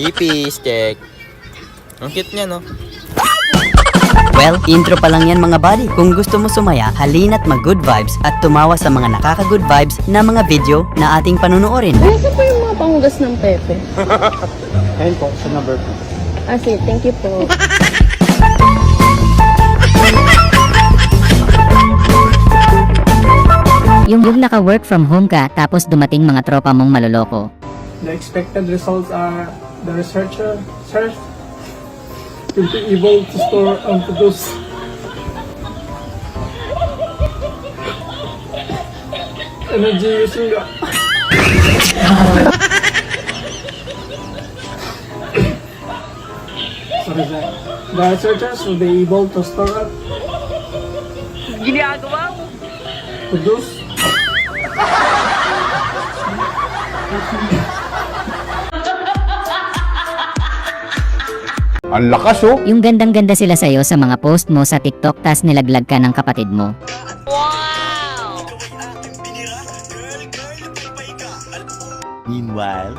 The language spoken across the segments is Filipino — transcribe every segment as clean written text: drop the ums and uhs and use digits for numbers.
Ipis, check. Ang cute niya, no? Well, intro pa lang yan mga buddy. Kung gusto mo sumaya, halina't mag-good vibes at tumawa sa mga nakaka-good vibes na mga video na ating panunuorin. Nasa po yung mga panghugas ng pepe? Ayun po, sa number po. Ah, sige, thank you po. Yung naka-work from home ka tapos dumating mga tropa mong maloloko. The expected results are the researcher will be able to store and produce energy using the researchers will be able to store produce Ang lakas oh! Yung gandang-ganda sila sa'yo sa mga post mo sa TikTok tas nilaglag ka ng kapatid mo. Meanwhile,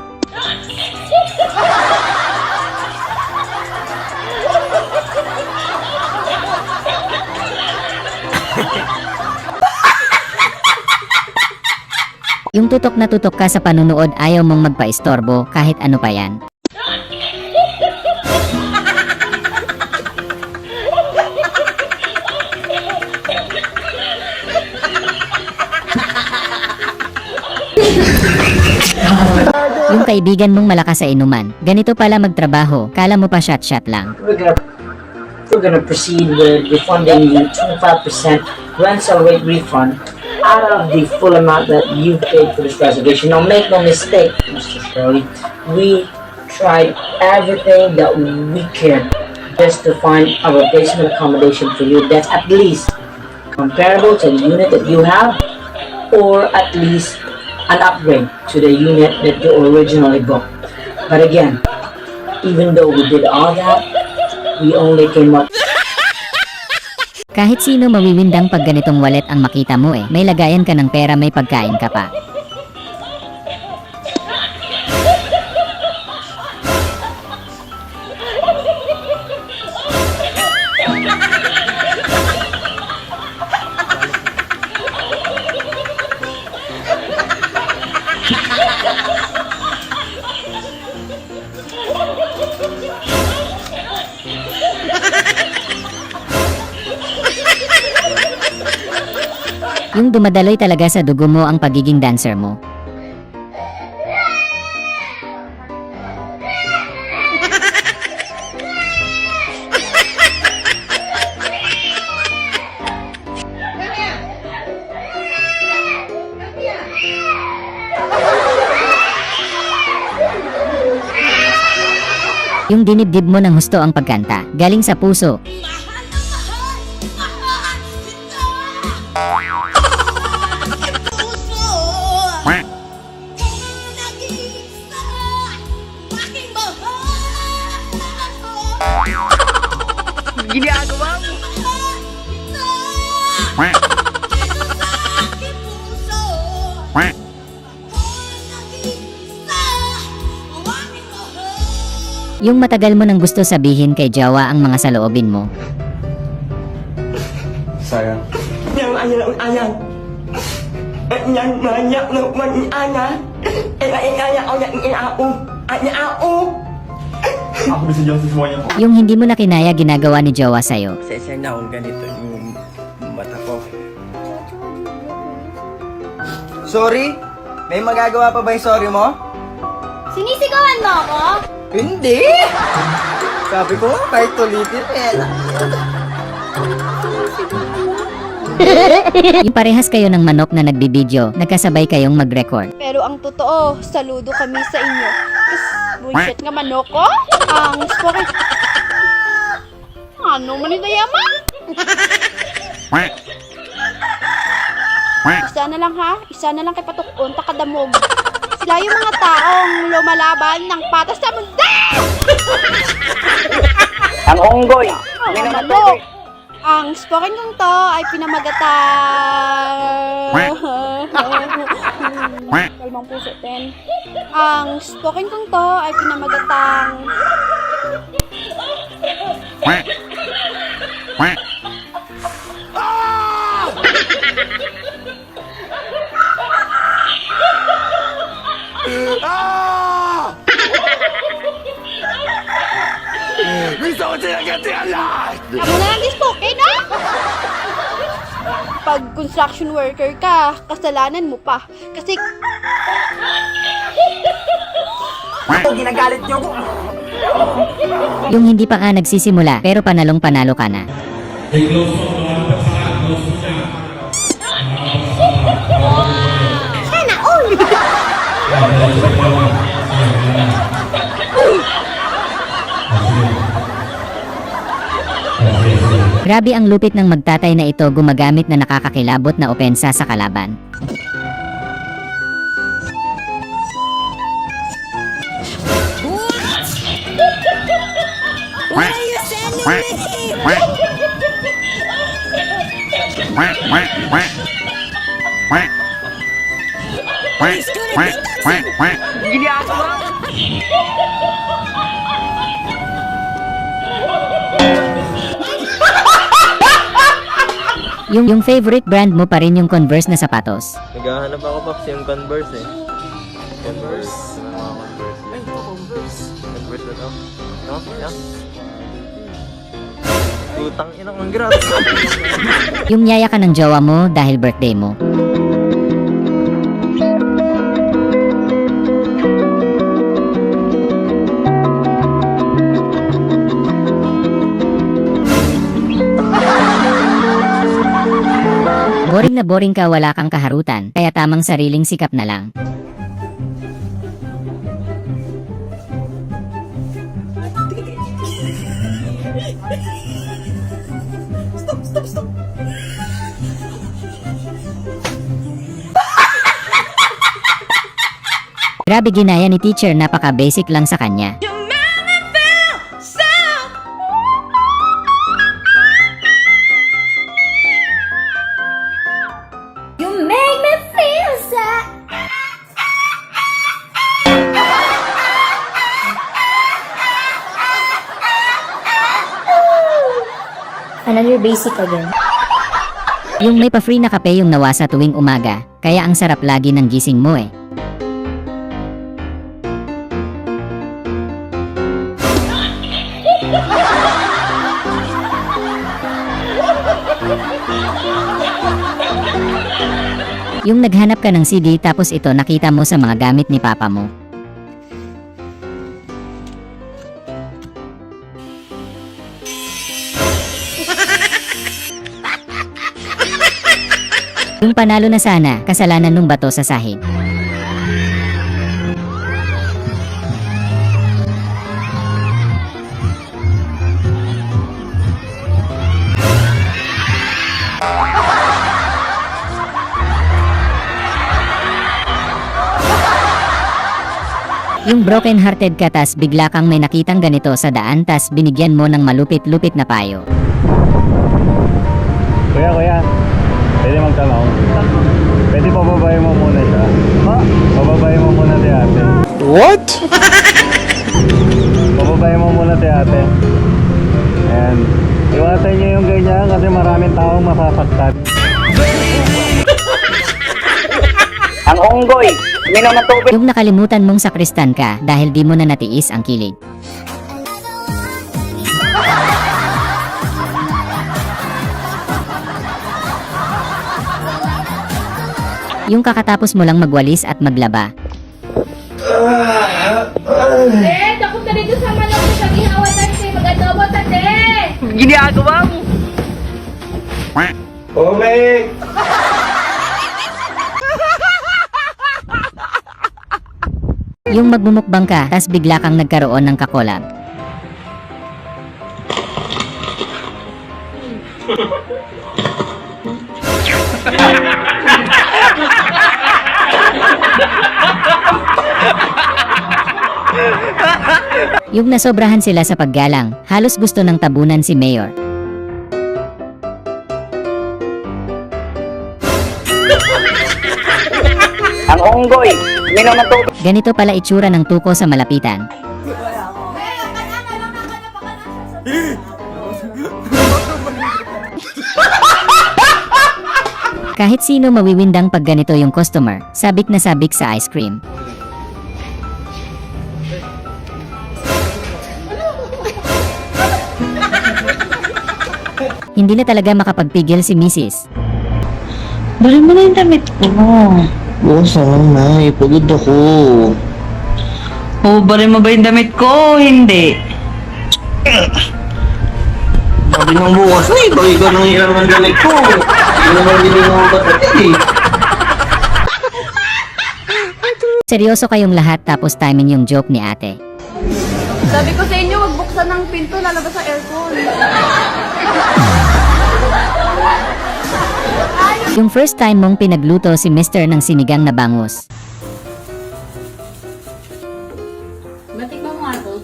Yung tutok na tutok ka sa panunood ayaw mong magpa-istorbo kahit ano pa yan. Yung kaibigan mong malakas sa inuman, ganito pala magtrabaho, kala mo pa shot-shot lang. We're gonna proceed with refunding you 25% rental rate refund out of the full amount that you paid for this reservation. Now make no mistake, Mr. Shirley, we tried everything that we can just to find a replacement accommodation for you that's at least comparable to the unit that you have, or at least an upgrade to the unit that you originally booked. But again, even though we did all that, we only came up. Kahit sino mawiwindang pag ganitong wallet ang makita mo eh. May lagayan ka ng pera, may pagkain ka pa. Yung dumadaloy talaga sa dugo mo ang pagiging dancer mo. Yung dinibdib mo ng husto ang pagkanta, galing sa puso. Ginagawa mo. Yung matagal mo nang gusto sabihin kay Jawa ang mga saloobin mo. Sayang. Yang ayan. Yang banyak naman ana. Ako bisa jelasin semuanya kok. Yung hindi mo na kinaya ginagawa ni Jawa sa'yo. session na kung ganito yung mata ko. Sorry? May magagawa pa ba yung sorry mo? Sinisigawan mo ako? Hindi! Sabi ko, kahit tulitin eh. Yung parehas kayo ng manok na nagbibideo, nagkasabay kayong mag-record. Pero ang totoo, saludo kami sa inyo. Kasi bullshit nga manok ko. Ang spoken. Ano man ito yaman? Isa na lang ha? Isa na lang kay patukon, takadamog. Sila yung mga taong lumalaban ng patas sa mundo! Ang unggoy. Mga manok! Ang spoken kong to ay pinamagata Kalmang puso ten. Ang spoken kong to ay pinamagatang Amo na lang di spoken, ha? Pag construction worker ka, kasalanan mo pa. Kasi Ginagalit niyo ko. Yung hindi pa ka nagsisimula pero panalong panalo ka na. sana all! Grabe ang lupit ng magtatay na ito gumagamit na nakakakilabot na opensa sa kalaban. Yung favorite brand mo pa rin yung Converse na sapatos. Naghahanap ako, Paps, yung Converse eh. Converse. Ano mga Converse? Ay, ito Converse. Converse na to? No? Yeah. Putang inang congrats. Yung yaya ka ng jowa mo dahil birthday mo. Boring na boring ka, wala kang kaharutan, kaya tamang sariling sikap na lang. Grabe ginaya ni teacher, napaka-basic lang sa kanya. You make me feel sad. Another basic again. Yung may pa-free na kape yung nawasa tuwing umaga, kaya ang sarap lagi ng gising mo eh. Yung naghanap ka ng CD tapos ito nakita mo sa mga gamit ni papa mo. Yung panalo na sana, kasalanan nung bato sa sahig. Yung broken hearted ka tas bigla kang may nakitang ganito sa daan tas binigyan mo ng malupit-lupit na payo. Kuya, pwede magtanong? Pwede pababayin mo muna siya? Ha? Pababayin mo muna si ate. What? Pababayin mo muna si ate. And iwasan niyo yung ganyan kasi maraming taong masasaktan. Ang unggoy, uminom ng tubig. Yung nakalimutan mong sakristan ka dahil di mo na natiis ang kilig. Yung kakatapos mo lang magwalis at maglaba. Takot na dito sa manok sa gihawa natin. Mag-adobo sa te. Ginagawa mo. Ome! Yung magmumukbang ka tas bigla kang nagkaroon ng kakolab. Yung nasobrahan sila sa paggalang, halos gusto ng tabunan si Mayor. Ang Onggoy, minom ng tubig. Ganito pala itsura ng tuko sa malapitan. Kahit sino mawiwindang pag ganito yung customer, sabik na sabik sa ice cream. Hindi na talaga makapagpigil si Mrs. Bali mo na yung damit ko. Bukas na lang na, ipagod ako. Bali mo ba yung damit ko? Hindi. Sabi ng bukas na, ibagay ka nang ilang ng galit ko. Hindi naman hindi mo matatid eh. Seryoso kayong lahat tapos timing yung joke ni ate. Sabi ko sa inyo, wag buksan ng pinto, lalabas sa aircon. Yung first time mong pinagluto si Mr. ng sinigang na bangus. Matikman mo nga to.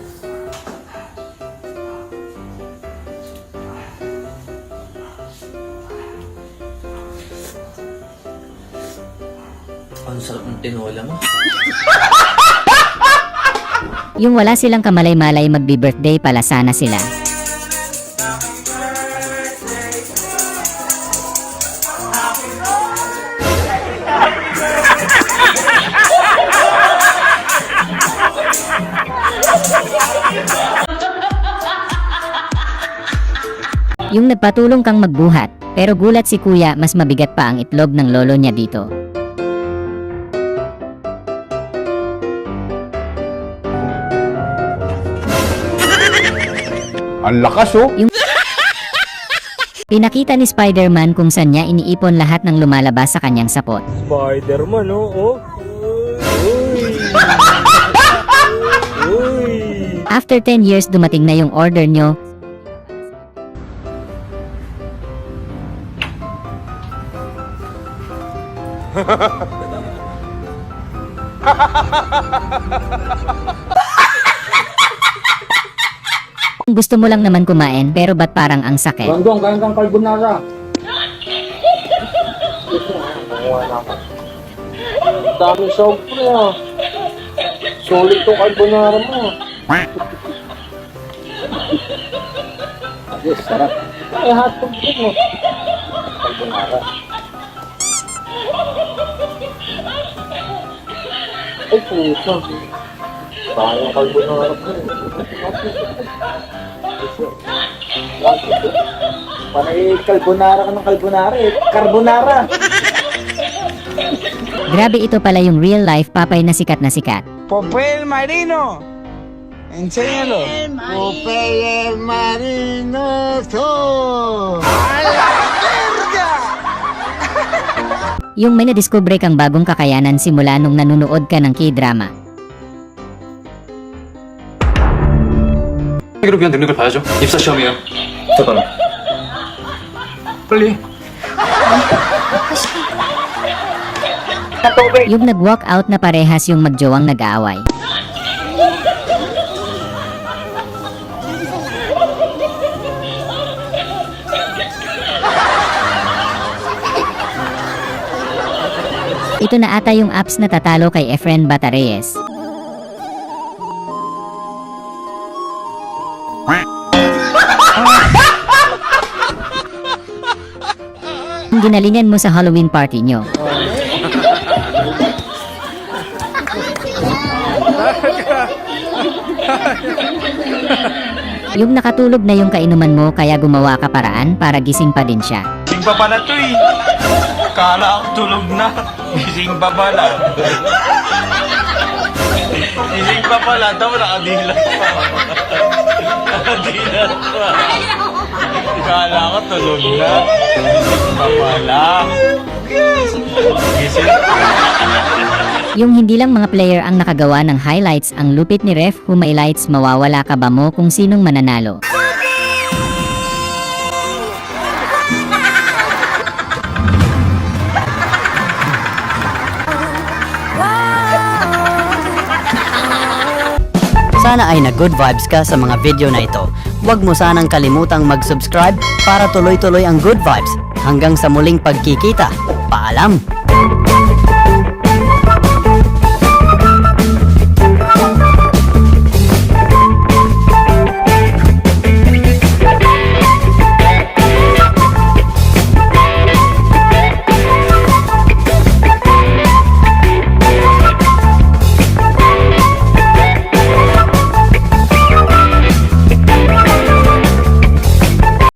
Ang sarap ng tinola mo. Yung wala silang kamalay-malay magbi-birthday pala sana sila. Yung nagpatulong kang magbuhat, pero gulat si kuya mas mabigat pa ang itlog ng lolo niya dito. Ang lakas oh! Pinakita ni Spider-Man kung saan niya iniipon lahat ng lumalabas sa kanyang sapot. Spider-Man, oh. After 10 years dumating na yung order nyo. Gusto mo lang naman kumain pero ba't parang ang sakit? Bandong, kain kang carbonara. Dami sobra ah. Solid tong carbonara mo. Yes, sarap. Ay, hotdog din mo. Carbonara. Ay, puso. Sayang carbonara ko. Panay carbonara ka ng carbonara eh. Carbonara! Grabe, ito pala yung real life papay na sikat na sikat. Popeye Marino! Enséñalo. Popeye Marino to! Yung may nadiskubre kang bagong kakayanan simula nung nanonood ka ng K-drama. 회계로 위한 능력을 봐야죠. 입사 시험이에요. 잠깐만. 빨리. Yung nag-walk out na parehas yung magjowang nag-aaway. Ito na ata yung apps na tatalo kay Efren Batareyes. Ang ginalingan mo sa Halloween party nyo. Yung nakatulog na yung kainuman mo kaya gumawa ka paraan para gising pa din siya. Gising pa pala to eh. Kala ako tulog na. Gising pa pala. Gising pa pala. Tama, nakadilat pa. Nakadilat pa. Kala ko tulog na. Gising pa pala. Gising pa. Yung hindi lang mga player ang nakagawa ng highlights, ang lupit ni Ref Humilights, mawawala ka ba mo kung sinong mananalo. Sana ay na-good vibes ka sa mga video na ito. Huwag mo sanang kalimutang mag-subscribe para tuloy-tuloy ang good vibes. Hanggang sa muling pagkikita. Paalam!